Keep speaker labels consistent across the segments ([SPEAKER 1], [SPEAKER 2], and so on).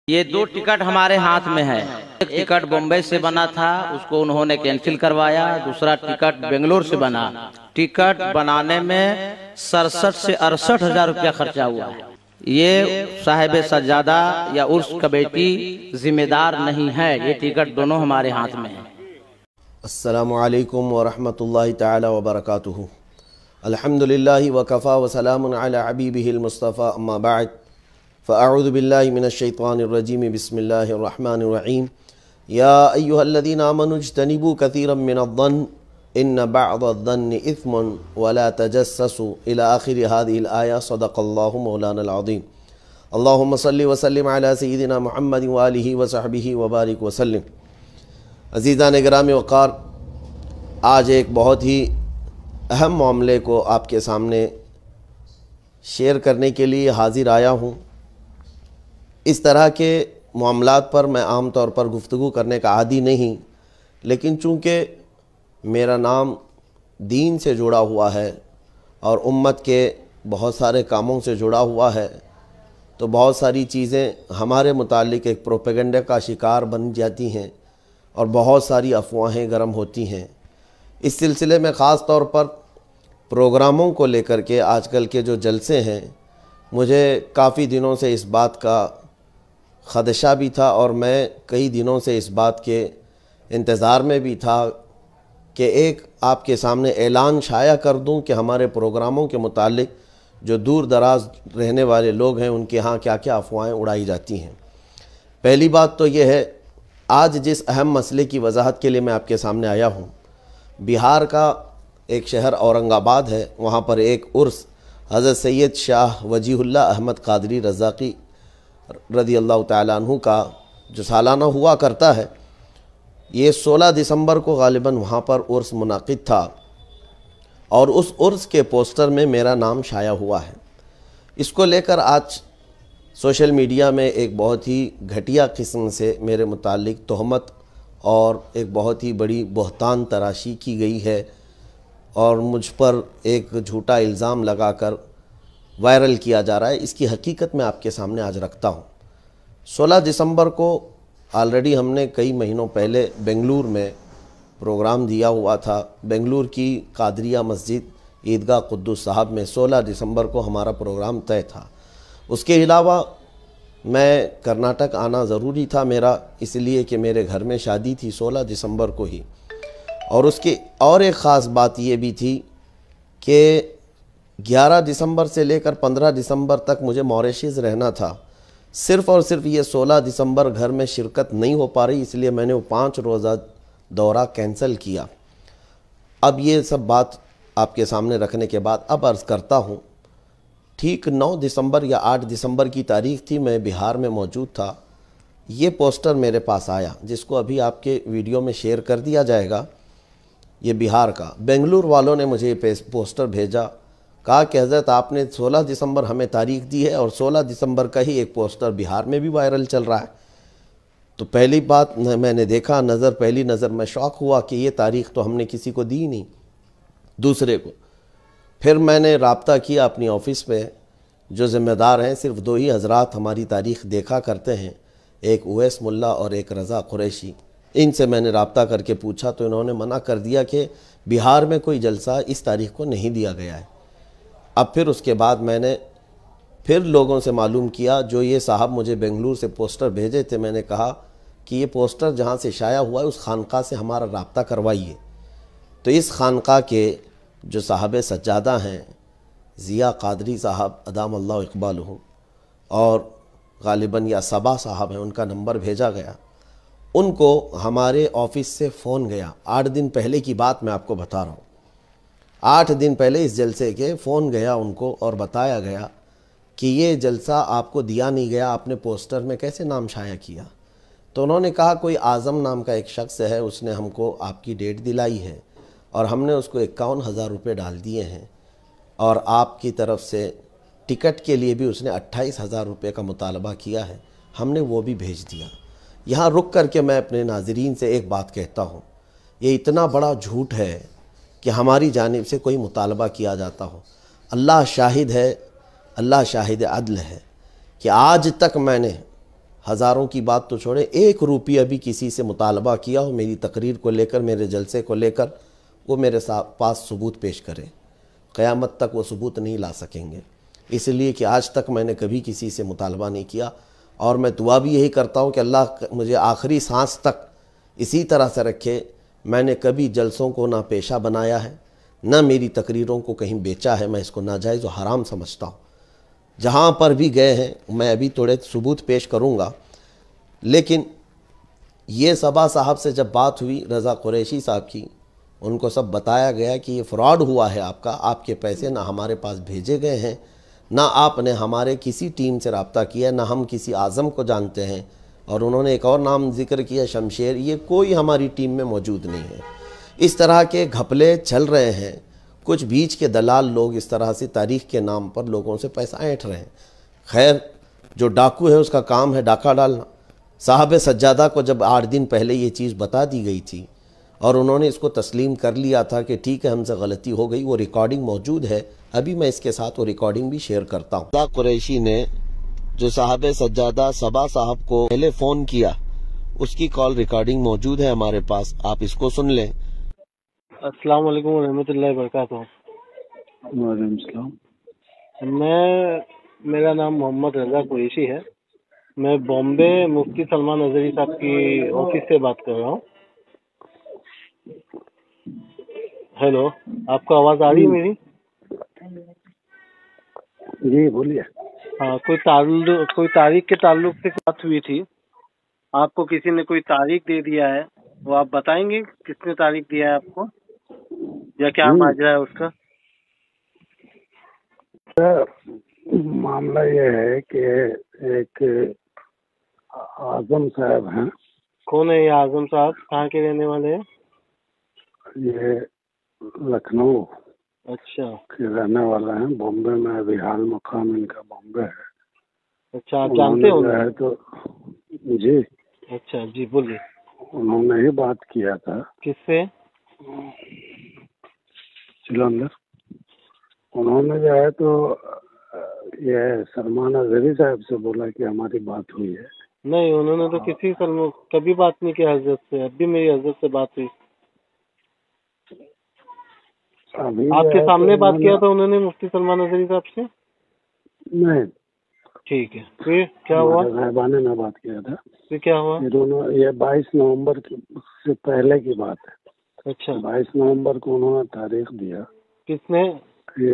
[SPEAKER 1] یہ دو ٹکٹ ہمارے ہاتھ میں ہے۔ ایک ٹکٹ بمبئی سے بنا تھا، اس کو انہوں نے کینسل کروایا۔ دوسرا ٹکٹ بنگلور سے بنا۔ ٹکٹ بنانے میں 67 سے 68 ہزار روپیہ خرچہ ہوا ہے۔ یہ صاحب سجادہ یا عرس کمیٹی ذمہ دار نہیں ہے، یہ ٹکٹ دونوں ہمارے ہاتھ میں ہیں۔
[SPEAKER 2] السلام علیکم ورحمۃ اللہ تعالی وبرکاتہ۔ الحمدللہ وکفا وسلام علی حبیبہ المصطفیٰ، اما بعد فاعوذ باللہ من الشیطان الرجیم، بسم اللہ الرحمن الرحیم۔ یا ایہا الذین آمنوا اجتنبوا کثیرا من الظن ان بعض الظن اثم ولا تجسسوا الی آخر هذه الآیہ، صدق اللہ مولانا العظیم۔ اللہم صلی وسلم علی سیدنا محمد وآلہ وصحبہ وبارک وسلم۔ عزیزان گرامی وقار، آج ایک بہت ہی اہم معاملے کو آپ کے سامنے شیئر کرنے کے لیے حاضر آیا ہوں۔ اس طرح کے معاملات پر میں عام طور پر گفتگو کرنے کا عادی نہیں، لیکن چونکہ میرا نام دین سے جڑا ہوا ہے اور امت کے بہت سارے کاموں سے جڑا ہوا ہے، تو بہت ساری چیزیں ہمارے متعلق ایک پروپیگنڈا کا شکار بن جاتی ہیں اور بہت ساری افواہیں گرم ہوتی ہیں۔ اس سلسلے میں خاص طور پر پروگراموں کو لے کر کے آج کل کے جو جلسے ہیں، مجھے کافی دنوں سے اس بات کا خدشہ بھی تھا اور میں کئی دنوں سے اس بات کے انتظار میں بھی تھا کہ ایک آپ کے سامنے اعلان شائع کر دوں کہ ہمارے پروگراموں کے متعلق جو دور دراز رہنے والے لوگ ہیں ان کے ہاں کیا کیا افواہیں اڑائی جاتی ہیں۔ پہلی بات تو یہ ہے، آج جس اہم مسئلے کی وضاحت کے لیے میں آپ کے سامنے آیا ہوں، بہار کا ایک شہر اورنگ آباد ہے، وہاں پر ایک عرس حضرت سید شاہ وجیہ اللہ احمد قادری رضاقی رضی اللہ تعالیٰ عنہ کا جو سالانہ ہوا کرتا ہے، یہ 16 دسمبر کو غالباً وہاں پر عرس منعقد تھا اور اس عرس کے پوسٹر میں میرا نام شائع ہوا ہے۔ اس کو لے کر آج سوشل میڈیا میں ایک بہت ہی گھٹیا قسم سے میرے متعلق تہمت اور ایک بہت ہی بڑی بہتان تراشی کی گئی ہے اور مجھ پر ایک جھوٹا الزام لگا کر وائرل کیا جا رہا ہے۔ اس کی حقیقت میں آپ کے سامنے آج رکھتا ہوں۔ 16 دسمبر کو آلریڈی ہم نے کئی مہینوں پہلے بنگلور میں پروگرام دیا ہوا تھا۔ بنگلور کی قادریہ مسجد عیدگاہ قدس صاحب میں 16 دسمبر کو ہمارا پروگرام طے تھا۔ اس کے علاوہ میں کرناٹک آنا ضروری تھا میرا، اس لیے کہ میرے گھر میں شادی تھی 16 دسمبر کو ہی، اور اس کی اور ایک خاص بات یہ بھی تھی کہ 11 دسمبر سے لے کر 15 دسمبر تک مجھے موریشیز رہنا تھا۔ صرف اور صرف یہ 16 دسمبر گھر میں شرکت نہیں ہو پا رہی، اس لیے میں نے وہ 5 روزہ دورہ کینسل کیا۔ اب یہ سب بات آپ کے سامنے رکھنے کے بعد اب عرض کرتا ہوں، ٹھیک 9 دسمبر یا 8 دسمبر کی تاریخ تھی، میں بہار میں موجود تھا۔ یہ پوسٹر میرے پاس آیا، جس کو ابھی آپ کے ویڈیو میں شیئر کر دیا جائے گا۔ یہ بہار کا، بنگلور والوں نے مجھے یہ پوسٹر بھیجا، کہا کہ حضرت آپ نے 16 دسمبر ہمیں تاریخ دی ہے اور 16 دسمبر کا ہی ایک پوسٹر بہار میں بھی وائرل چل رہا ہے۔ تو پہلی بات میں نے دیکھا، پہلی نظر میں شوق ہوا کہ یہ تاریخ تو ہم نے کسی کو دی نہیں، دوسرے کو۔ پھر میں نے رابطہ کیا اپنی آفس پہ، جو ذمہ دار ہیں صرف 2 ہی حضرات ہماری تاریخ دیکھا کرتے ہیں، ایک اویس ملا اور ایک رضا قریشی۔ ان سے میں نے رابطہ کر کے پوچھا تو انہوں نے منع کر دیا کہ بہار میں کوئی جلسہ اس تاریخ کو نہیں دیا گیا ہے۔ اب پھر اس کے بعد میں نے پھر لوگوں سے معلوم کیا، جو یہ صاحب مجھے بنگلور سے پوسٹر بھیجے تھے، میں نے کہا کہ یہ پوسٹر جہاں سے شائع ہوا ہے اس خانقاہ سے ہمارا رابطہ کروائیے۔ تو اس خانقاہ کے جو صاحب سجادہ ہیں، ضیاء قادری صاحب ادام اللہ اقبالہ، اور غالباً یا صبا صاحب ہیں، ان کا نمبر بھیجا گیا۔ ان کو ہمارے آفس سے فون گیا، 8 دن پہلے کی بات میں آپ کو بتا رہا ہوں۔ 8 دن پہلے اس جلسے کے فون گیا ان کو اور بتایا گیا کہ یہ جلسہ آپ کو دیا نہیں گیا، آپ نے پوسٹر میں کیسے نام شائع کیا؟ تو انہوں نے کہا کوئی اعظم نام کا ایک شخص ہے، اس نے ہم کو آپ کی ڈیٹ دلائی ہے اور ہم نے اس کو 51,000 روپے ڈال دیے ہیں، اور آپ کی طرف سے ٹکٹ کے لیے بھی اس نے 28,000 روپے کا مطالبہ کیا ہے، ہم نے وہ بھی بھیج دیا۔ یہاں رک کر کے میں اپنے ناظرین سے ایک بات کہتا ہوں، یہ اتنا بڑا جھوٹ ہے کہ ہماری جانب سے کوئی مطالبہ کیا جاتا ہو۔ اللہ شاہد ہے، اللہ شاہد عدل ہے کہ آج تک میں نے ہزاروں کی بات تو چھوڑے، 1 روپیہ بھی کسی سے مطالبہ کیا ہو میری تقریر کو لے کر، میرے جلسے کو لے کر، وہ میرے پاس ثبوت پیش کریں، قیامت تک وہ ثبوت نہیں لا سکیں گے، اس لیے کہ آج تک میں نے کبھی کسی سے مطالبہ نہیں کیا، اور میں دعا بھی یہی کرتا ہوں کہ اللہ مجھے آخری سانس تک اسی طرح سے رکھے۔ میں نے کبھی جلسوں کو نہ پیشہ بنایا ہے، نہ میری تقریروں کو کہیں بیچا ہے، میں اس کو ناجائز و حرام سمجھتا ہوں۔ جہاں پر بھی گئے ہیں میں ابھی تھوڑے ثبوت پیش کروں گا، لیکن یہ صبا صاحب سے جب بات ہوئی رضا قریشی صاحب کی، ان کو سب بتایا گیا کہ یہ فراڈ ہوا ہے آپ کا، آپ کے پیسے نہ ہمارے پاس بھیجے گئے ہیں، نہ آپ نے ہمارے کسی ٹیم سے رابطہ کیا، نہ ہم کسی اعظم کو جانتے ہیں، اور انہوں نے ایک اور نام ذکر کیا شمشیر، یہ کوئی ہماری ٹیم میں موجود نہیں ہے۔ اس طرح کے گھپلے چل رہے ہیں، کچھ بیچ کے دلال لوگ اس طرح سے تاریخ کے نام پر لوگوں سے پیسہ اینٹھ رہے ہیں۔ خیر، جو ڈاکو ہے اس کا کام ہے ڈاکہ ڈالنا۔ صاحب سجادہ کو جب 8 دن پہلے یہ چیز بتا دی گئی تھی اور انہوں نے اس کو تسلیم کر لیا تھا کہ ٹھیک ہے ہم سے غلطی ہو گئی، وہ ریکارڈنگ موجود ہے، ابھی میں اس کے ساتھ وہ ریکارڈنگ بھی شیئر کرتا ہوں۔ رضا قریشی نے جو صاحب سجادہ صبا صاحب کو پہلے فون کیا، اس کی کال ریکارڈنگ موجود ہے ہمارے پاس، آپ اس کو سن لیں۔
[SPEAKER 3] السلام علیکم ورحمۃ اللہ وبرکاتہ۔
[SPEAKER 4] وعلیکم السلام۔
[SPEAKER 3] میرا نام محمد رضا قریشی ہے، میں بامبے مفتی سلمان اظہری صاحب کی آفس سے بات کر رہا ہوں۔ ہیلو، آپ کو آواز آ رہی ہے میری؟
[SPEAKER 4] جی بولیے۔
[SPEAKER 3] ہاں، کوئی تاریخ کے تعلق سے بات ہوئی تھی، آپ کو کسی نے کوئی تاریخ دے دیا ہے، وہ آپ بتائیں گے کس نے تاریخ دیا ہے آپ کو، یا کیا ماجرا ہے اس کا؟
[SPEAKER 4] معاملہ یہ ہے کہ ایک اعظم صاحب ہیں۔
[SPEAKER 3] کون ہے یہ اعظم صاحب؟ کہاں کے رہنے والے ہیں؟
[SPEAKER 4] یہ لکھنؤ
[SPEAKER 3] اچھا
[SPEAKER 4] کے رہنے والے ہیں، بامبے میں ابھی حال مقام ان کا بامبے ہے۔
[SPEAKER 3] اچھا، آپ جانتے ہو؟
[SPEAKER 4] ہے تو جی،
[SPEAKER 3] اچھا جی بولیے۔
[SPEAKER 4] انہوں نے ہی بات کیا تھا۔
[SPEAKER 3] کس سے؟
[SPEAKER 4] چلو اندر۔ انہوں نے جو ہے تو یہ سلمان اظہری صاحب سے بولا کہ ہماری بات ہوئی ہے۔
[SPEAKER 3] نہیں، انہوں نے تو کبھی بات نہیں کی حضرت سے، اب بھی میری حضرت سے بات ہوئی۔ آپ کے سامنے بات کیا تھا انہوں نے مفتی سلمان اظہری صاحب سے؟
[SPEAKER 4] نہیں،
[SPEAKER 3] ٹھیک ہے، پھر کیا ہوا؟
[SPEAKER 4] صاحبانے میں بات کیا تھا۔
[SPEAKER 3] پھر کیا ہوا؟
[SPEAKER 4] یہ 22 نومبر سے پہلے کی بات ہے۔
[SPEAKER 3] اچھا،
[SPEAKER 4] 22 نومبر کو انہوں نے تاریخ دیا
[SPEAKER 3] کس نے؟
[SPEAKER 4] کہ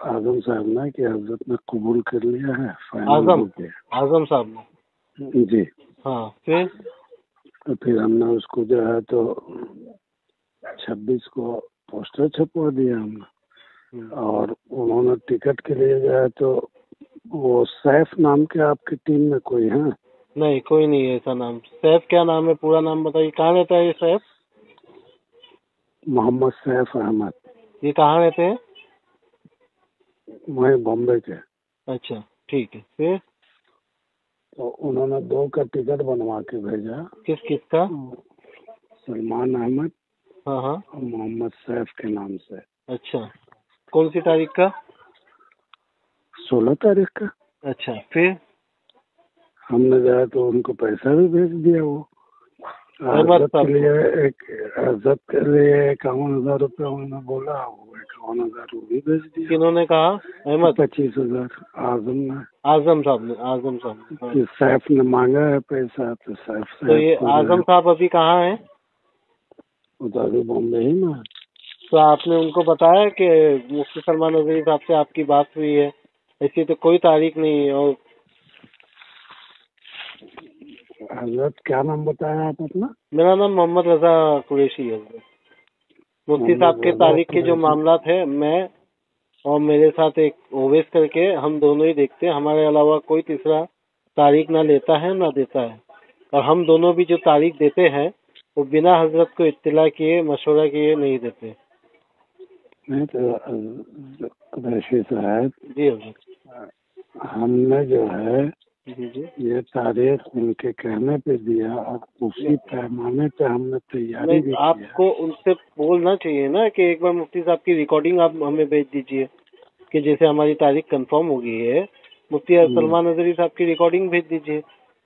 [SPEAKER 4] اعظم صاحب نے کہ حضرت نے قبول کر لیا ہے۔
[SPEAKER 3] اعظم صاحب نے؟
[SPEAKER 4] جی
[SPEAKER 3] ہاں، پھر؟
[SPEAKER 4] تو پھر ہم نے اس کو جو ہے تو 26 کو پوسٹر چھپوا دیا ہم نے، اور انہوں نے ٹکٹ کے لیے جو ہے تو وہ سیف نام کے آپ کی ٹیم میں کوئی ہے؟
[SPEAKER 3] نہیں، کوئی نہیں ہے ایسا نام۔ سیف کیا نام ہے؟ پورا نام بتائیے، کہاں رہتا ہے یہ سیف؟
[SPEAKER 4] محمد سیف احمد۔
[SPEAKER 3] یہ کہاں رہتے ہیں؟
[SPEAKER 4] وہیں بامبے کے۔
[SPEAKER 3] اچھا ٹھیک ہے، پھر؟
[SPEAKER 4] تو انہوں نے 2 کا ٹکٹ بنوا کے بھیجا۔
[SPEAKER 3] کس کا؟
[SPEAKER 4] سلمان احمد
[SPEAKER 3] ہاں ہاں،
[SPEAKER 4] اور محمد سیف کے نام سے۔
[SPEAKER 3] اچھا، کون سی تاریخ کا؟
[SPEAKER 4] 16 تاریخ کا۔
[SPEAKER 3] اچھا، پھر؟
[SPEAKER 4] ہم نے جو ہے تو ان کو پیسہ بھی بھیج دیا۔ وہ عزت کے لیے 51,000 روپے انہوں نے بولا، وہ 51,000 وہ بھی بھیج دیا۔
[SPEAKER 3] کنہوں نے کہا؟ احمد؟
[SPEAKER 4] 25,000 اعظم نے۔
[SPEAKER 3] اعظم صاحب نے۔
[SPEAKER 4] سیف نے مانگا ہے پیسہ تو سیف
[SPEAKER 3] تو یہ اعظم صاحب ابھی کہاں ہیں؟
[SPEAKER 4] وہ تو ابھی بامبے ہی میں۔
[SPEAKER 3] تو آپ نے ان کو بتایا کہ مفتی سلمان اظہری صاحب سے آپ کی بات ہوئی ہے؟ ایسی تو کوئی تاریخ نہیں ہے۔ اور
[SPEAKER 4] حضرت کیا نام بتایا آپ اپنا؟
[SPEAKER 3] میرا نام محمد رضا قریشی ہے۔ مفتی صاحب کے تاریخ کے جو معاملات ہیں، میں اور میرے ساتھ ایک اویس کر کے ہم دونوں ہی دیکھتے ہیں، ہمارے علاوہ کوئی تیسرا تاریخ نہ لیتا ہے نہ دیتا ہے، اور ہم دونوں بھی جو تاریخ دیتے ہیں وہ بنا حضرت کو اطلاع کیے مشورہ کیے نہیں دیتے۔
[SPEAKER 4] نہیں تو قریشی صاحب
[SPEAKER 3] جی حضرت،
[SPEAKER 4] ہم نے جو ہے
[SPEAKER 3] جی
[SPEAKER 4] یہ تاریخ ان کے کہنے پہ دیا، اور اسی پیمانے پہ ہم نے تیاری بھی
[SPEAKER 3] آپ
[SPEAKER 4] کیا۔
[SPEAKER 3] کو ان سے بولنا چاہیے نا کہ ایک بار مفتی صاحب کی ریکارڈنگ آپ ہمیں بھیج دیجئے، کہ جیسے ہماری تاریخ کنفرم ہو گئی ہے، مفتی سلمان اظہری صاحب کی ریکارڈنگ بھیج دیجئے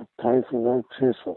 [SPEAKER 4] 28,600।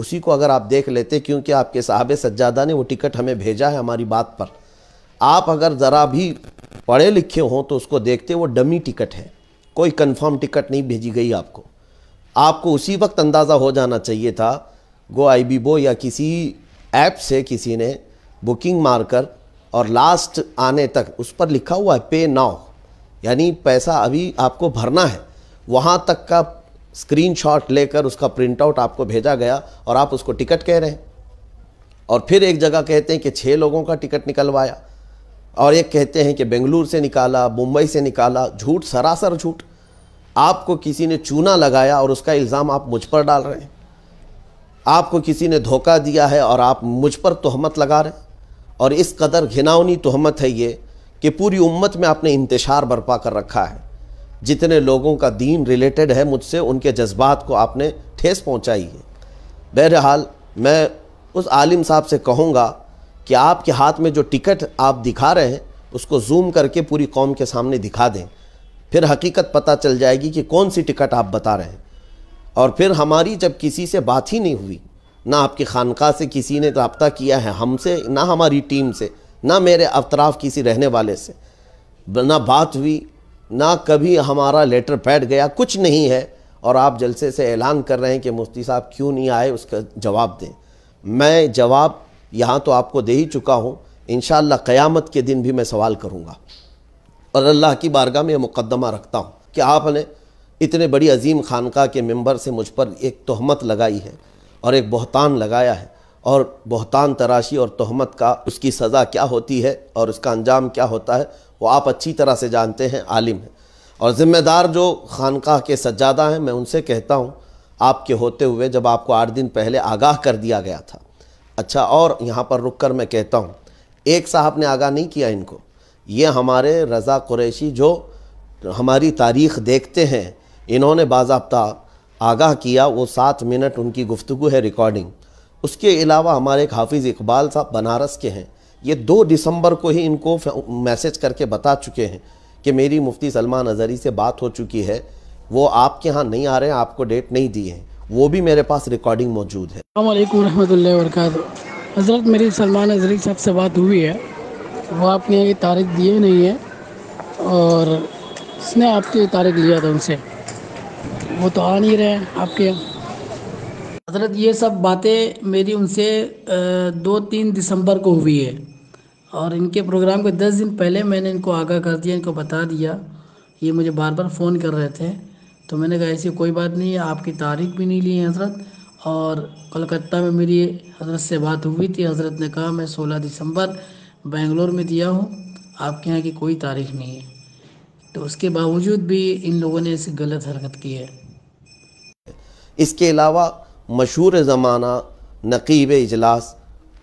[SPEAKER 2] اسی کو اگر آپ دیکھ لیتے, کیونکہ آپ کے صاحب سجادہ نے وہ ٹکٹ ہمیں بھیجا ہے ہماری بات پر. آپ اگر ذرا بھی پڑھے لکھے ہوں تو اس کو دیکھتے, وہ ڈمی ٹکٹ ہے, کوئی کنفرم ٹکٹ نہیں بھیجی گئی آپ کو. آپ کو اسی وقت اندازہ ہو جانا چاہیے تھا, گو آئی بی بو یا کسی ایپ سے کسی نے بکنگ مار کر, اور لاسٹ آنے تک اس پر لکھا ہوا ہے پے ناؤ, یعنی پیسہ ابھی آپ کو بھرنا ہے, وہاں تک کا اسکرین شاٹ لے کر اس کا پرنٹ آؤٹ آپ کو بھیجا گیا اور آپ اس کو ٹکٹ کہہ رہے ہیں. اور پھر ایک جگہ کہتے ہیں کہ 6 لوگوں کا ٹکٹ نکلوایا, اور ایک کہتے ہیں کہ بنگلور سے نکالا, ممبئی سے نکالا. جھوٹ, سراسر جھوٹ. آپ کو کسی نے چونا لگایا اور اس کا الزام آپ مجھ پر ڈال رہے ہیں. آپ کو کسی نے دھوکہ دیا ہے اور آپ مجھ پر تہمت لگا رہے ہیں. اور اس قدر گھناؤنی تہمت ہے یہ کہ پوری امت میں آپ نے انتشار برپا کر رکھا ہے. جتنے لوگوں کا دین ریلیٹڈ ہے مجھ سے, ان کے جذبات کو آپ نے ٹھیس پہنچائی ہے. بہرحال میں اس عالم صاحب سے کہوں گا کہ آپ کے ہاتھ میں جو ٹکٹ آپ دکھا رہے ہیں اس کو زوم کر کے پوری قوم کے سامنے دکھا دیں, پھر حقیقت پتہ چل جائے گی کہ کون سی ٹکٹ آپ بتا رہے ہیں. اور پھر ہماری جب کسی سے بات ہی نہیں ہوئی, نہ آپ کی خانقاہ سے کسی نے رابطہ کیا ہے ہم سے, نہ ہماری ٹیم سے, نہ میرے اطراف کسی رہنے والے سے, نہ بات ہوئی, نہ کبھی ہمارا لیٹر پیڈ گیا, کچھ نہیں ہے, اور آپ جلسے سے اعلان کر رہے ہیں کہ مفتی صاحب کیوں نہیں آئے, اس کا جواب دیں. میں جواب یہاں تو آپ کو دے ہی چکا ہوں, انشاءاللہ قیامت کے دن بھی میں سوال کروں گا. اور اللہ کی بارگاہ میں یہ مقدمہ رکھتا ہوں کہ آپ نے اتنے بڑی عظیم خانقاہ کے ممبر سے مجھ پر ایک تہمت لگائی ہے اور ایک بہتان لگایا ہے, اور بہتان تراشی اور تہمت کا اس کی سزا کیا ہوتی ہے اور اس کا انجام کیا ہوتا ہے وہ آپ اچھی طرح سے جانتے ہیں, عالم ہیں. اور ذمہ دار جو خانقاہ کے سجادہ ہیں, میں ان سے کہتا ہوں آپ کے ہوتے ہوئے جب آپ کو 8 دن پہلے آگاہ کر دیا گیا تھا. اچھا, اور یہاں پر رک کر میں کہتا ہوں, ایک صاحب نے آگاہ نہیں کیا ان کو, یہ ہمارے رضا قریشی جو ہماری تاریخ دیکھتے ہیں, انہوں نے باضابطہ آگاہ کیا. وہ 7 منٹ ان کی گفتگو ہے ریکارڈنگ. اس کے علاوہ ہمارے ایک حافظ اقبال صاحب بنارس کے ہیں, یہ 2 دسمبر کو ہی ان کو میسج کر کے بتا چکے ہیں کہ میری مفتی سلمان اظہری سے بات ہو چکی ہے, وہ آپ کے ہاں نہیں آ رہے ہیں, آپ کو ڈیٹ نہیں دی ہے. وہ بھی میرے پاس ریکارڈنگ موجود ہے.
[SPEAKER 5] السلام علیکم ورحمۃ اللہ وبرکاتہ. حضرت میری سلمان اظہری صاحب سے بات ہوئی ہے, وہ آپ نے یہ تاریخ دیے نہیں ہے, اور اس نے آپ کی تاریخ لیا تھا ان سے, وہ تو آ نہیں رہے ہیں آپ کے. حضرت یہ سب باتیں میری ان سے 2-3 دسمبر کو ہوئی ہے, اور ان کے پروگرام کے 10 دن پہلے میں نے ان کو آگاہ کر دیا, ان کو بتا دیا. یہ مجھے بار بار فون کر رہے تھے, تو میں نے کہا ایسی کوئی بات نہیں ہے, آپ کی تاریخ بھی نہیں لی ہے حضرت. اور کلکتہ میں میری حضرت سے بات ہوئی تھی, حضرت نے کہا میں 16 دسمبر بنگلور میں دیا ہوں, آپ کے یہاں کی کوئی تاریخ نہیں ہے. تو اس کے باوجود بھی ان لوگوں نے ایسی غلط حرکت کی ہے.
[SPEAKER 2] اس کے علاوہ مشہور زمانہ نقیب اجلاس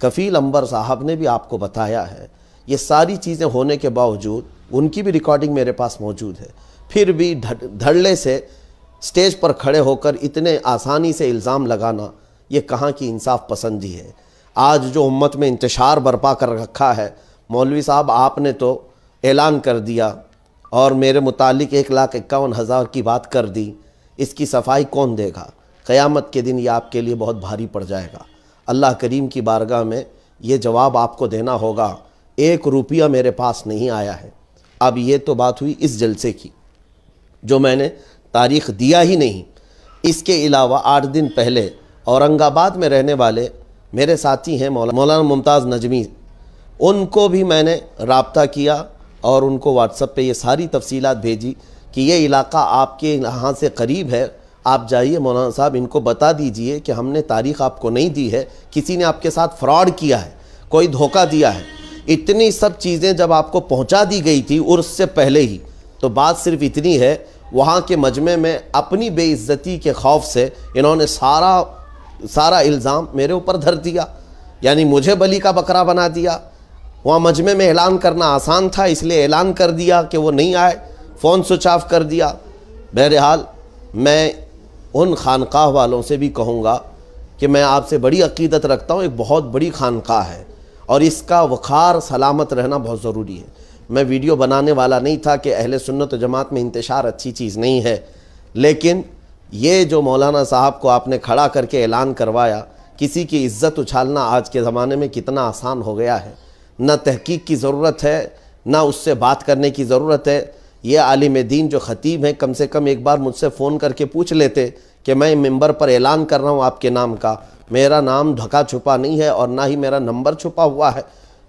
[SPEAKER 2] کفیل انبر صاحب نے بھی آپ کو بتایا ہے. یہ ساری چیزیں ہونے کے باوجود ان کی بھی ریکارڈنگ میرے پاس موجود ہے, پھر بھی دھڑلے سے سٹیج پر کھڑے ہو کر اتنے آسانی سے الزام لگانا, یہ کہاں کی انصاف پسندی ہے. آج جو امت میں انتشار برپا کر رکھا ہے, مولوی صاحب آپ نے تو اعلان کر دیا اور میرے متعلق 1,51,000 کی بات کر دی, اس کی صفائی کون دے گا؟ قیامت کے دن یہ آپ کے لیے بہت بھاری پڑ جائے گا. اللہ کریم کی بارگاہ میں یہ جواب آپ کو دینا ہوگا. 1 روپیہ میرے پاس نہیں آیا ہے. اب یہ تو بات ہوئی اس جلسے کی جو میں نے تاریخ دیا ہی نہیں. اس کے علاوہ 8 دن پہلے اورنگ آباد میں رہنے والے میرے ساتھی ہیں مولانا ممتاز نجمی, ان کو بھی میں نے رابطہ کیا اور ان کو واٹس ایپ پہ یہ ساری تفصیلات بھیجی کہ یہ علاقہ آپ کے یہاں سے قریب ہے, آپ جائیے مولانا صاحب ان کو بتا دیجئے کہ ہم نے تاریخ آپ کو نہیں دی ہے, کسی نے آپ کے ساتھ فراڈ کیا ہے, کوئی دھوکہ دیا ہے. اتنی سب چیزیں جب آپ کو پہنچا دی گئی تھی عرس سے پہلے ہی, تو بات صرف اتنی ہے, وہاں کے مجمع میں اپنی بے عزتی کے خوف سے انہوں نے سارا الزام میرے اوپر دھر دیا, یعنی مجھے بلی کا بکرا بنا دیا. وہاں مجمع میں اعلان کرنا آسان تھا, اس لیے اعلان کر دیا کہ وہ نہیں آئے, فون سوئچ آف کر دیا. بہرحال میں ان خانقاہ والوں سے بھی کہوں گا کہ میں آپ سے بڑی عقیدت رکھتا ہوں, ایک بہت بڑی خانقاہ ہے اور اس کا وقار سلامت رہنا بہت ضروری ہے. میں ویڈیو بنانے والا نہیں تھا کہ اہل سنت و جماعت میں انتشار اچھی چیز نہیں ہے, لیکن یہ جو مولانا صاحب کو آپ نے کھڑا کر کے اعلان کروایا, کسی کی عزت اچھالنا آج کے زمانے میں کتنا آسان ہو گیا ہے. نہ تحقیق کی ضرورت ہے، نہ اس سے بات کرنے کی ضرورت ہے. یہ عالم دین جو خطیب ہیں کم سے کم ایک بار مجھ سے فون کر کے پوچھ لیتے کہ میں ممبر پر اعلان کر رہا ہوں آپ کے نام کا، میرا نام ڈھکا چھپا نہیں ہے اور نہ ہی میرا نمبر چھپا ہوا ہے.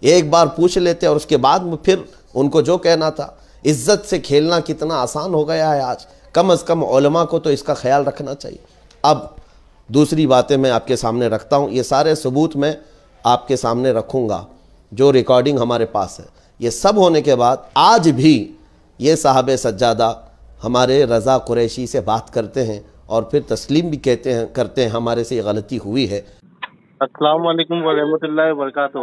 [SPEAKER 2] ایک بار پوچھ لیتے اور اس کے بعد پھر ان کو جو کہنا تھا. عزت سے کھیلنا کتنا آسان ہو گیا ہے آج. کم از کم علماء کو تو اس کا خیال رکھنا چاہیے. اب دوسری باتیں میں آپ کے سامنے رکھتا ہوں. یہ سارے ثبوت میں آپ کے سامنے رکھوں گا جو ریکارڈنگ ہمارے پاس ہے. یہ سب ہونے کے بعد آج بھی یہ صاحب سجادہ ہمارے رضا قریشی سے بات کرتے ہیں اور پھر تسلیم بھی کرتے ہیں ہمارے سے یہ غلطی ہوئی ہے.
[SPEAKER 3] السلام علیکم ورحمۃ اللہ وبرکاتہ.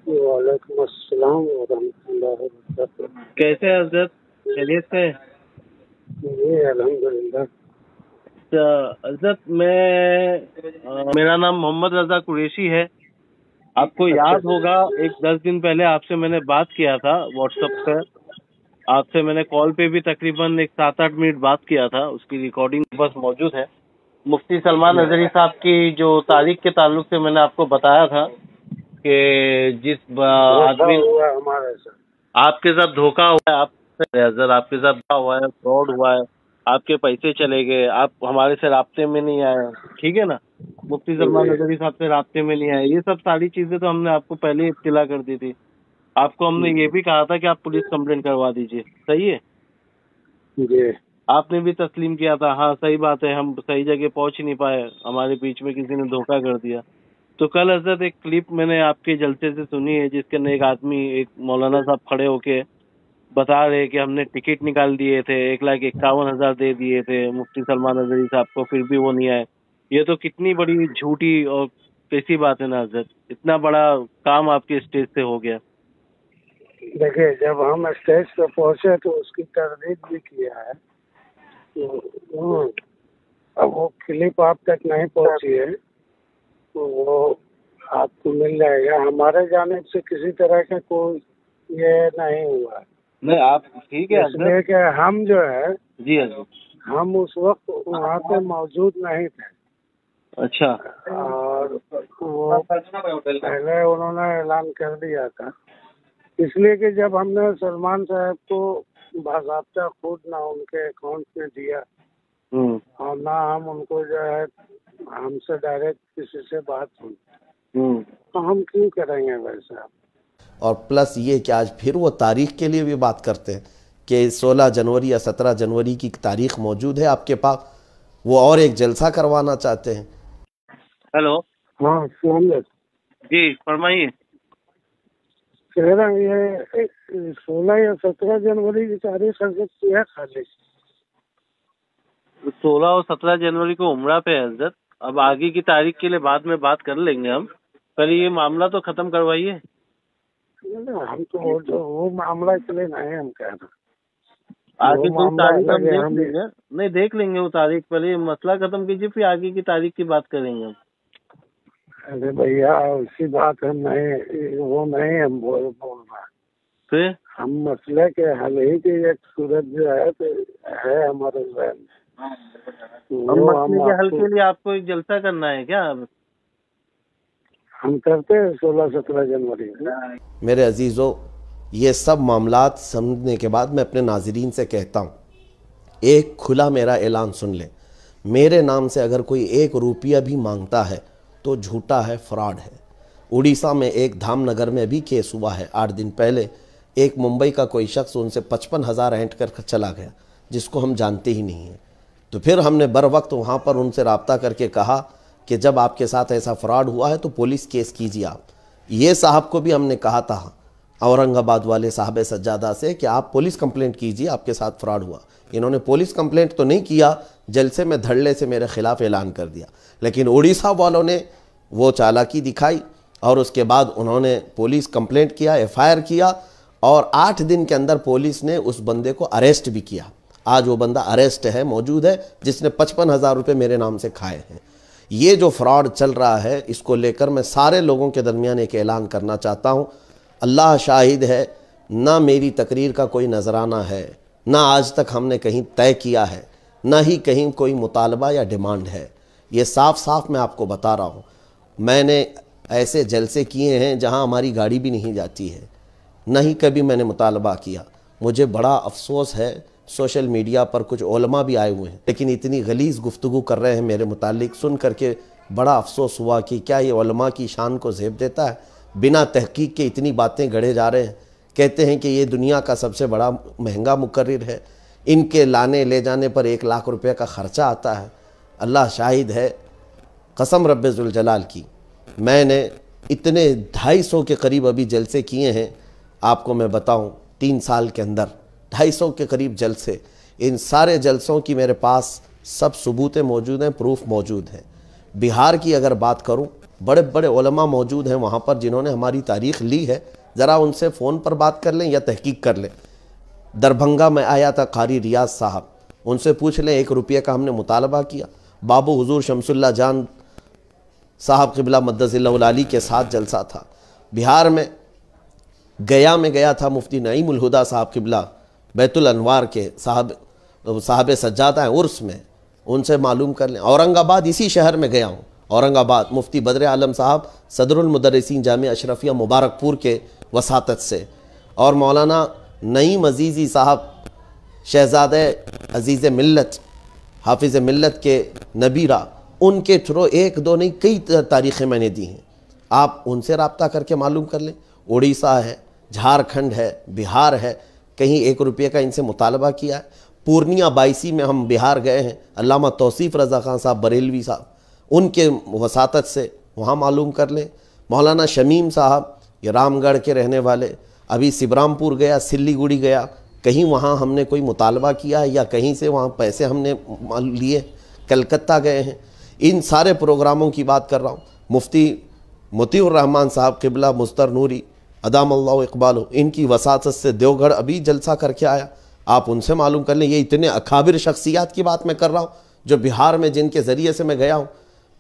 [SPEAKER 4] وعلیکم السلام ورحمۃ اللہ وبرکاتہ.
[SPEAKER 3] کیسے ہیں حضرت؟ خیریت سے؟
[SPEAKER 4] جی الحمدللہ.
[SPEAKER 3] حضرت میرا نام محمد رضا قریشی ہے. آپ کو یاد ہوگا 10 دن پہلے آپ سے میں نے بات کیا تھا واٹس ایپ پہ. آپ سے میں نے کال پہ بھی تقریباً 7-8 منٹ بات کیا تھا. اس کی ریکارڈنگ بس موجود ہے. مفتی سلمان اظہری صاحب کی جو تاریخ کے تعلق سے میں نے آپ کو بتایا تھا کہ جس آدمی
[SPEAKER 4] ہمارے ساتھ
[SPEAKER 3] آپ کے ساتھ دھوکہ ہوا ہے، آپ کے ساتھ ہوا ہے، فراڈ ہوا ہے، آپ کے پیسے چلے گئے، آپ ہمارے سے رابطے میں نہیں آئے، ٹھیک ہے نا، مفتی سلمان اظہری صاحب سے رابطے میں نہیں آئے. یہ سب ساری چیزیں تو ہم نے آپ کو پہلے ہی اطلاع کر دی تھی. آپ کو ہم نے یہ بھی کہا تھا کہ آپ پولیس کمپلینٹ کروا دیجئے. صحیح ہے؟
[SPEAKER 4] جی
[SPEAKER 3] آپ نے بھی تسلیم کیا تھا. ہاں صحیح بات ہے، ہم صحیح جگہ پہنچ نہیں پائے، ہمارے بیچ میں کسی نے دھوکہ کر دیا. تو کل حضرت ایک کلپ میں نے آپ کے جلسے سے سنی ہے جس کے اندر ایک مولانا صاحب کھڑے ہو کے بتا رہے کہ ہم نے ٹکٹ نکال دیے تھے، 1,51,000 دے دیے تھے مفتی سلمان اظہری صاحب کو، پھر بھی وہ نہیں آئے. یہ تو کتنی بڑی جھوٹی اور کیسی بات ہے نا حضرت. اتنا بڑا کام آپ کے اسٹیج سے ہو گیا.
[SPEAKER 4] دیکھیے، جب ہم اسٹیج پہ پہنچے تو اس کی تردید بھی کیا ہے. اب وہ کلپ آپ تک نہیں پہنچی ہے تو وہ آپ کو مل جائے گا. ہمارے جانب سے کسی طرح کا کوئی یہ نہیں ہوا.
[SPEAKER 3] نہیں آپ ٹھیک ہے
[SPEAKER 4] اس لیے کہ ہم جو ہے
[SPEAKER 3] جی حضرت.
[SPEAKER 4] ہم اس وقت وہاں پہ موجود نہیں تھے.
[SPEAKER 3] اچھا.
[SPEAKER 4] اور وہ پہلے انہوں نے اعلان کر دیا تھا، اس لیے کہ جب ہم نے سلمان صاحب کو باضابطہ خود نہ ان کے اکاؤنٹ میں دیا اور نہ ہم ان کو جو ہے ہم سے ڈائریکٹ کسی سے بات ہوئی، تو ہم کیوں کریں گے ویسا.
[SPEAKER 2] اور پلس یہ کہ آج پھر وہ تاریخ کے لیے بھی بات کرتے ہیں کہ 16 جنوری یا 17 جنوری کی تاریخ موجود ہے آپ کے پاس، وہ اور ایک جلسہ کروانا چاہتے ہیں.
[SPEAKER 3] ہیلو.
[SPEAKER 4] ہاں السلام علیکم.
[SPEAKER 3] جی فرمائیے.
[SPEAKER 4] کہہ رہا ہوں یہ 16 یا 17 جنوری کی تاریخ حضرت کی ہے خالی.
[SPEAKER 3] 16 اور 17 جنوری کو عمرہ پہ ہے حضرت. اب آگے کی تاریخ کے لیے بعد میں بات کر لیں گے ہم. پہلے یہ معاملہ تو ختم کروائیے.
[SPEAKER 4] ہم تو وہ معاملہ کے لیے نہیں ہم کہہ رہے.
[SPEAKER 3] آگے کوئی تاریخ ہم دیکھ لیں گے. نہیں دیکھ لیں گے وہ تاریخ. پہلے یہ مسئلہ ختم کیجیے پھر آگے کی تاریخ کی بات کریں گے ہم.
[SPEAKER 4] ارے بھیا اسی بات ہم نہیں، وہ نہیں ہم بول رہا.
[SPEAKER 3] پھر
[SPEAKER 4] ہم مسئلے کے حل ہی کی ایک صورت جو ہے تو ہے ہمارے ذہن میں.
[SPEAKER 3] مسئلے کے حل کے لیے آپ کو ایک جلسہ کرنا ہے کیا؟
[SPEAKER 4] ہم کرتے ہیں 16-17 جنوری.
[SPEAKER 2] میرے عزیزو، یہ سب معاملات سمجھنے کے بعد میں اپنے ناظرین سے کہتا ہوں ایک کھلا میرا اعلان سن لیں. میرے نام سے اگر کوئی 1 روپیہ بھی مانگتا ہے تو جھوٹا ہے، فراڈ ہے. اڑیسہ میں ایک دھام نگر میں بھی کیس ہوا ہے 8 دن پہلے. ایک ممبئی کا کوئی شخص ان سے 55,000 اینٹ کر چلا گیا جس کو ہم جانتے ہی نہیں ہیں. تو پھر ہم نے بر وقت وہاں پر ان سے رابطہ کر کے کہا کہ جب آپ کے ساتھ ایسا فراڈ ہوا ہے تو پولیس کیس کیجیے آپ. یہ صاحب کو بھی ہم نے کہا تھا اورنگ آباد والے صاحب سجادہ سے کہ آپ پولیس کمپلینٹ کیجیے، آپ کے ساتھ فراڈ ہوا. انہوں نے پولیس کمپلینٹ تو نہیں کیا، جلسے میں دھڑلے سے میرے خلاف اعلان کر دیا. لیکن اڑیسہ والوں نے وہ چالاکی دکھائی اور اس کے بعد انہوں نے پولیس کمپلینٹ کیا، FIR کیا اور 8 دن کے اندر پولیس نے اس بندے کو اریسٹ بھی کیا. آج وہ بندہ اریسٹ ہے، موجود ہے، جس نے 55,000 روپے میرے نام سے کھائے ہیں. یہ جو فراڈ چل رہا ہے اس کو لے کر میں سارے لوگوں کے درمیان ایک اعلان کرنا چاہتا ہوں. اللہ شاہد ہے، نہ میری تقریر کا کوئی نذرانہ ہے، نہ آج تک ہم نے کہیں طے کیا ہے، نہ ہی کہیں کوئی مطالبہ یا ڈیمانڈ ہے. یہ صاف صاف میں آپ کو بتا رہا ہوں. میں نے ایسے جلسے کیے ہیں جہاں ہماری گاڑی بھی نہیں جاتی ہے، نہ ہی کبھی میں نے مطالبہ کیا. مجھے بڑا افسوس ہے، سوشل میڈیا پر کچھ علماء بھی آئے ہوئے ہیں لیکن اتنی غلیظ گفتگو کر رہے ہیں میرے متعلق، سن کر کے بڑا افسوس ہوا کہ کیا یہ علماء کی شان کو زیب دیتا ہے. بنا تحقیق کے اتنی باتیں گڑھے جا رہے ہیں. کہتے ہیں کہ یہ دنیا کا سب سے بڑا مہنگا مقرر ہے، ان کے لانے لے جانے پر 1 لاکھ روپے کا خرچہ آتا ہے. اللہ شاہد ہے، قسم رب ذوالجلال کی، میں نے اتنے 250 کے قریب ابھی جلسے کیے ہیں. آپ کو میں بتاؤں 3 سال کے اندر 250 کے قریب جلسے. ان سارے جلسوں کی میرے پاس سب ثبوتیں موجود ہیں، پروف موجود ہیں. بہار کی اگر بات کروں، بڑے بڑے علماء موجود ہیں وہاں پر جنہوں نے ہماری تاریخ لی ہے. ذرا ان سے فون پر بات کر لیں یا تحقیق کر لیں. دربھنگا میں آیا تھا قاری ریاض صاحب، ان سے پوچھ لیں 1 روپیہ کا ہم نے مطالبہ کیا. بابو حضور شمس اللہ جان صاحب قبلہ مدث اللہ العالی کے ساتھ جلسہ تھا. بہار میں گیا میں گیا تھا، مفتی نعیم الہدا صاحب قبلہ بیت الانوار کے صاحب سجادہ ہیں عرس میں، ان سے معلوم کر لیں. اورنگ آباد اسی شہر میں گیا ہوں، اورنگ آباد مفتی بدر عالم صاحب صدر المدرسین جامعہ اشرفیہ مبارک پور کے وساطت سے، اور مولانا نعیم عزیزی صاحب شہزادہ عزیز ملت حافظ ملت کے نبیرہ، ان کے تھرو 1 2 نہیں کئی تاریخیں میں نے دی ہیں. آپ ان سے رابطہ کر کے معلوم کر لیں. اڑیسہ ہے، جھارکھنڈ ہے، بہار ہے، کہیں 1 روپیہ کا ان سے مطالبہ کیا ہے. پورنیہ 22 میں ہم بہار گئے ہیں، علامہ توصیف رضا خان صاحب بریلوی صاحب، ان کے وساطت سے وہاں معلوم کر لیں. مولانا شمیم صاحب یہ رام گڑھ کے رہنے والے، ابھی سبرام پور گیا، سلی گوڑی گیا، کہیں وہاں ہم نے کوئی مطالبہ کیا ہے یا کہیں سے وہاں پیسے ہم نے لیے. کلکتہ گئے ہیں. ان سارے پروگراموں کی بات کر رہا ہوں. مفتی مطیع الرحمن صاحب قبلہ مستر نوری ادام اللہ اقبالہ، ان کی وساطت سے دیوگھر ابھی جلسہ کر کے آیا. آپ ان سے معلوم کر لیں. یہ اتنے اکابر شخصیات کی بات میں کر رہا ہوں جو بہار میں جن کے ذریعے سے میں گیا ہوں.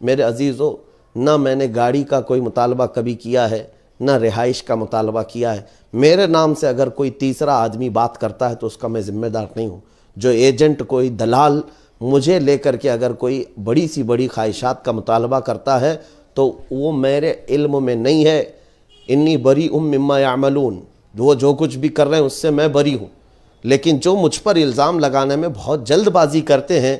[SPEAKER 2] میرے عزیزو، نہ میں نے گاڑی کا کوئی مطالبہ کبھی کیا ہے، نہ رہائش کا مطالبہ کیا ہے. میرے نام سے اگر کوئی تیسرا آدمی بات کرتا ہے تو اس کا میں ذمہ دار نہیں ہوں. جو ایجنٹ، کوئی دلال مجھے لے کر کے اگر کوئی بڑی سی بڑی خواہشات کا مطالبہ کرتا ہے تو وہ میرے علم میں نہیں ہے. انی بری مما یعملون، وہ جو کچھ بھی کر رہے ہیں اس سے میں بری ہوں. لیکن جو مجھ پر الزام لگانے میں بہت جلد بازی کرتے ہیں،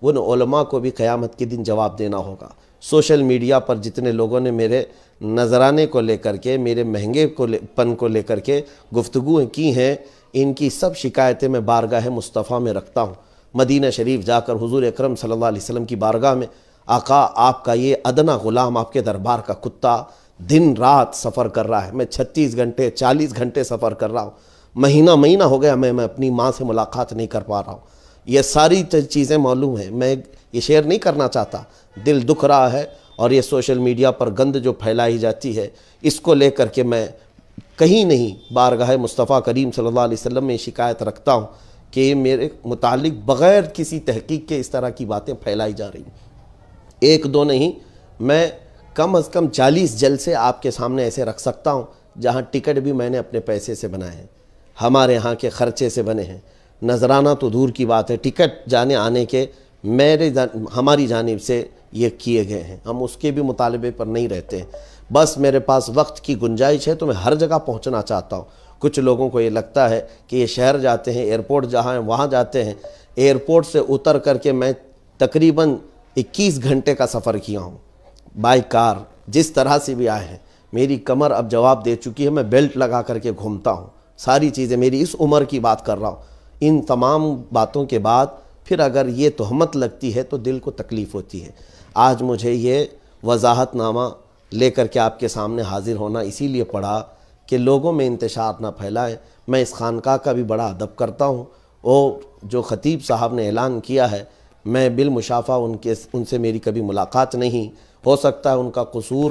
[SPEAKER 2] ان علماء کو بھی قیامت کے دن جواب دینا ہوگا. سوشل میڈیا پر جتنے لوگوں نے میرے نذرانے کو لے کر کے، میرے مہنگے پن کو لے کر کے گفتگو کی ہیں، ان کی سب شکایتیں میں بارگاہ مصطفیٰ میں رکھتا ہوں. مدینہ شریف جا کر حضور اکرم صلی اللہ علیہ وسلم کی بارگاہ میں، آقا آپ کا یہ ادنا غلام، آپ کے دربار کا کتا دن رات سفر کر رہا ہے. میں 36 گھنٹے 40 گھنٹے سفر کر رہا ہوں. مہینہ ہو گیا میں اپنی ماں سے ملاقات نہیں کر پا رہا ہوں. یہ ساری چیزیں معلوم ہیں. میں یہ شیئر نہیں کرنا چاہتا، دل دکھ رہا ہے. اور یہ سوشل میڈیا پر گند جو پھیلائی جاتی ہے، اس کو لے کر کے میں کہیں نہیں بارگاہ مصطفیٰ کریم صلی اللہ علیہ وسلم میں شکایت رکھتا ہوں کہ یہ میرے متعلق بغیر کسی تحقیق کے اس طرح کی باتیں پھیلائی جا رہی ہیں. 1 2 نہیں، میں کم از کم 40 جلسے آپ کے سامنے ایسے رکھ سکتا ہوں جہاں ٹکٹ بھی میں نے اپنے پیسے سے بنائے ہیں، ہمارے ہاں کے خرچے سے بنے ہیں. نذرانہ تو دور کی بات ہے، ٹکٹ جانے آنے کے ہماری جانب سے یہ کیے گئے ہیں. ہم اس کے بھی مطالبے پر نہیں رہتے ہیں. بس میرے پاس وقت کی گنجائش ہے تو میں ہر جگہ پہنچنا چاہتا ہوں. کچھ لوگوں کو یہ لگتا ہے کہ یہ شہر جاتے ہیں، ایئرپورٹ جہاں ہیں وہاں جاتے ہیں. ایئرپورٹ سے اتر کر کے میں تقریباً 21 گھنٹے کا سفر کیا ہوں بائی کار. جس طرح سے بھی آئے ہیں، میری کمر اب جواب دے چکی ہے. میں بیلٹ لگا کر کے گھومتا ہوں. ساری چیزیں میری اس عمر کی بات کر رہا ہوں. ان تمام باتوں کے بعد پھر اگر یہ تہمت لگتی ہے تو دل کو تکلیف ہوتی ہے. آج مجھے یہ وضاحت نامہ لے کر کے آپ کے سامنے حاضر ہونا اسی لیے پڑا کہ لوگوں میں انتشار نہ پھیلائیں. میں اس خانقاہ کا بھی بڑا ادب کرتا ہوں، اور جو خطیب صاحب نے اعلان کیا ہے، میں بالمشافہ ان سے میری کبھی ملاقات نہیں. ہو سکتا ہے ان کا قصور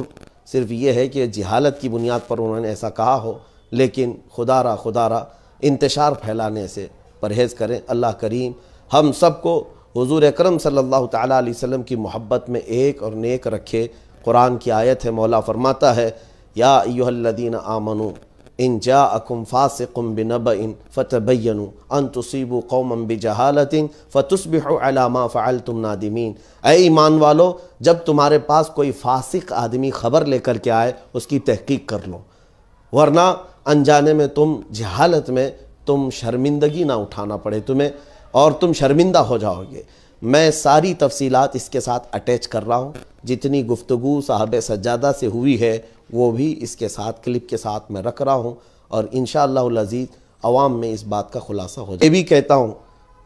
[SPEAKER 2] صرف یہ ہے کہ جہالت کی بنیاد پر انہوں نے ایسا کہا ہو، لیکن خدا را انتشار پھیلانے سے پرہیز کریں. اللہ کریم ہم سب کو حضور اکرم صلی اللہ تعالیٰ علیہ وسلم کی محبت میں ایک اور نیک رکھے. قرآن کی آیت ہے، مولا فرماتا ہے یا ایھا الذین آمنوا ان جاءکم فاسق بنبأ فتبینوا ان تصیبوا قوما بجہالۃ فتصبحوا علی ما فعلتم نادمین۔ اے ایمان والو، جب تمہارے پاس کوئی فاسق آدمی خبر لے کر کے آئے اس کی تحقیق کر لو، ورنہ انجانے میں تم جہالت میں تم شرمندگی نہ اٹھانا پڑے تمہیں اور تم شرمندہ ہو جاؤ گے۔ میں ساری تفصیلات اس کے ساتھ اٹیچ کر رہا ہوں، جتنی گفتگو صاحب سجادہ سے ہوئی ہے وہ بھی اس کے ساتھ کلپ کے ساتھ میں رکھ رہا ہوں، اور انشاءاللہ العزیز عوام میں اس بات کا خلاصہ ہو جائے۔ یہ بھی کہتا ہوں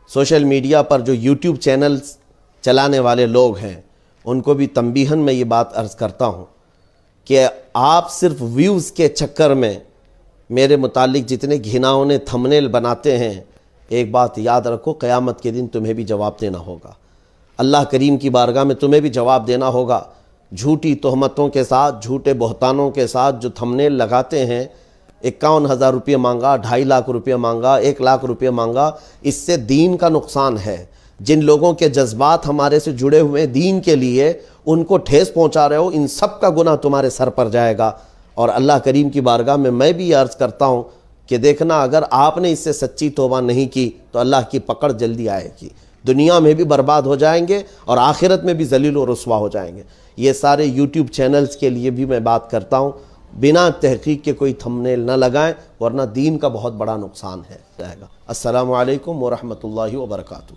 [SPEAKER 2] سوشل میڈیا پر جو یوٹیوب چینلز چلانے والے لوگ ہیں ان کو بھی تنبیہاً میں یہ بات عرض کرتا ہوں کہ آپ صرف ویوز کے چکر میں میرے متعلق جتنے گھناؤنے تھمنیل بناتے ہیں، ایک بات یاد رکھو، قیامت کے دن تمہیں بھی جواب دینا ہوگا، اللہ کریم کی بارگاہ میں تمہیں بھی جواب دینا ہوگا۔ جھوٹی تہمتوں کے ساتھ، جھوٹے بہتانوں کے ساتھ جو تھمنیل لگاتے ہیں، 51,000 روپے مانگا، 2.5 لاکھ روپے مانگا، 1 لاکھ روپے مانگا، اس سے دین کا نقصان ہے۔ جن لوگوں کے جذبات ہمارے سے جڑے ہوئے دین کے لیے، ان کو ٹھیس پہنچا رہے ہو، ان سب کا گناہ تمہارے سر پر جائے گا۔ اور اللہ کریم کی بارگاہ میں بھی عرض کرتا ہوں کہ دیکھنا، اگر آپ نے اس سے سچی توبہ نہیں کی تو اللہ کی پکڑ جلدی آئے گی، دنیا میں بھی برباد ہو جائیں گے اور آخرت میں بھی ذلیل و رسوا ہو جائیں گے۔ یہ سارے یوٹیوب چینلز کے لیے بھی میں بات کرتا ہوں، بنا تحقیق کے کوئی تھمنیل نہ لگائیں ورنہ دین کا بہت بڑا نقصان ہے۔ السلام علیکم ورحمۃ اللہ وبرکاتہ۔